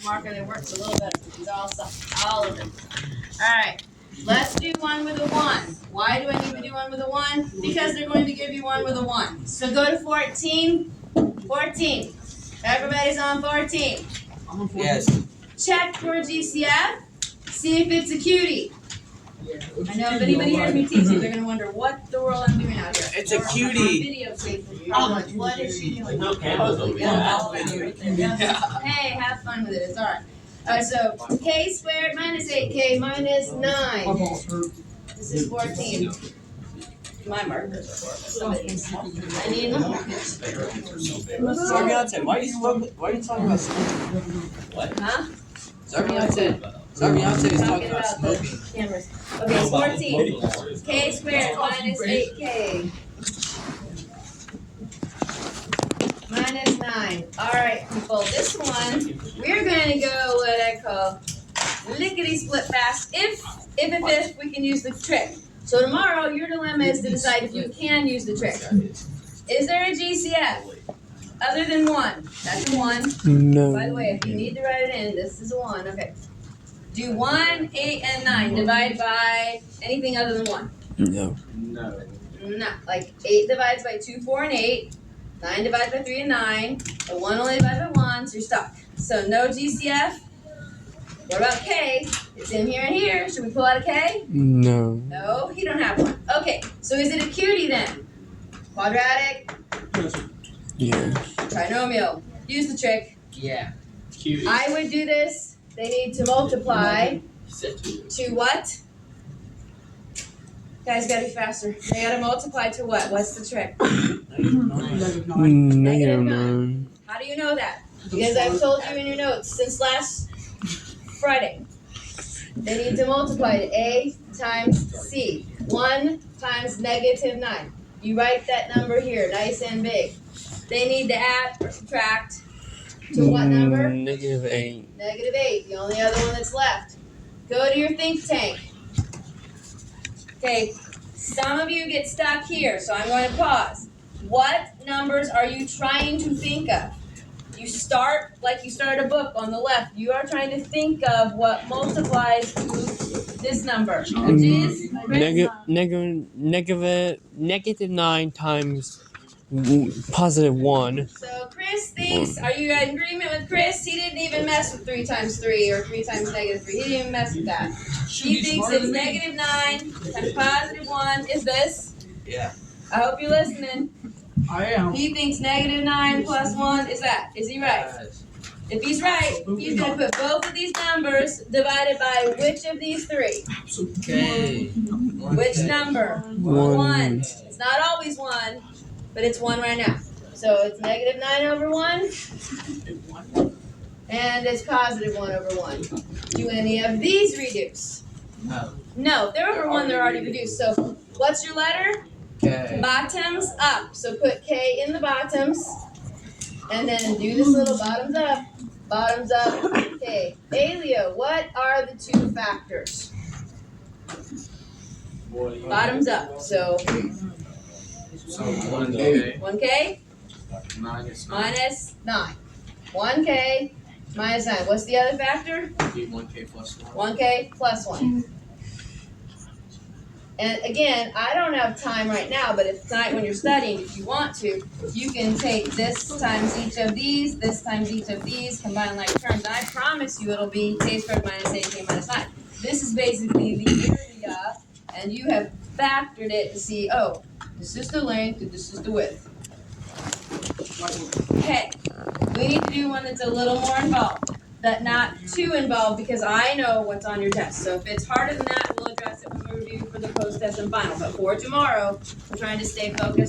marker that works a little better. These all suck. All of them. Alright. Let's do one with a 1. Why do I need to do one with a 1? Because they're going to give you one with a 1. So go to 14. 14. Everybody's on 14. Yes. Check for GCF. See if it's a cutie. I know if anybody hears me teaching, they're going to wonder what the world I'm doing out here. It's a cutie. What is she doing? No cameras over here. Hey, have fun with it. It's alright. Alright, so k squared minus 8k minus 9. This is 14. My markers are horrible. I need them. Sarmiante, why are you talking about smoking? What? Huh? Sarmiante is Talking talking about about smoking. the cameras. Okay, it's 14. K squared minus 8k. Minus 9. Alright, people, this one, we're going to go what I call lickety split fast. If we can use the trick. So tomorrow, your dilemma is to decide if you can use the trick. Is there a GCF other than 1? That's a 1. No. By the way, if you need to write it in, this is a 1. Okay. Do 1, 8, and 9 divide by anything other than 1? No. No. No. Like 8 divides by 2, 4, and 8. 9 divides by 3 and 9. The 1 only divides by 1, so you're stuck. So no GCF. What about K? It's in here and here. Should we pull out a K? No. No, you don't have one. Okay, so is it a cutie then? Quadratic, Yeah. trinomial. Use the trick. Yeah. Cutie. I would do this. They need to multiply to what? Guys, gotta be faster. They gotta multiply to what? What's the trick? Negative 9. How do you know that? Because I've told you in your notes since last Friday. They need to multiply to A times C. 1 times negative 9. You write that number here, nice and big. They need to add or subtract to what number? Negative 8. Negative 8, the only other one that's left. Go to your think tank. Okay, some of you get stuck here, so I'm going to pause. What numbers are you trying to think of? You start like you start a book on the left. You are trying to think of what multiplies to this number, which is Negative 9 times positive 1. So Chris thinks, are you in agreement with Chris? He didn't even mess with 3 times 3 or 3 times negative 3. He didn't even mess with that. He thinks it's negative 9 times positive 1 is this. Yeah. I hope you're listening. I am. He thinks negative 9 plus 1 is that. Is he right? If he's right, he's going to put both of these numbers divided by which of these 3? Okay. Which number? 1. It's not always 1, but it's 1 right now. So it's negative 9 over 1. And it's positive 1 over 1. Do any of these reduce? No. No, if they're over 1, they're already reduced. So what's your letter? Okay. Bottoms up. So put K in the bottoms. And then do this little bottoms up. Bottoms up. Okay. Aleo, what are the 2 factors? Bottoms up. So 1K 1K minus minus 9. 1K minus 9. What's the other factor? 1K plus 1. 1K plus 1. And again, I don't have time right now, but if tonight when you're studying, if you want to, you can take this times each of these, this times each of these, combine like terms. And I promise you it'll be k squared minus 8k minus 9. This is basically the area, and you have factored it to see, oh, this is the length and this is the width. Okay, we need to do one that's a little more involved, but not too involved because I know what's on your test. So if it's harder than that, we'll address it when we review for the post-test and final. But for tomorrow, we're trying to stay focused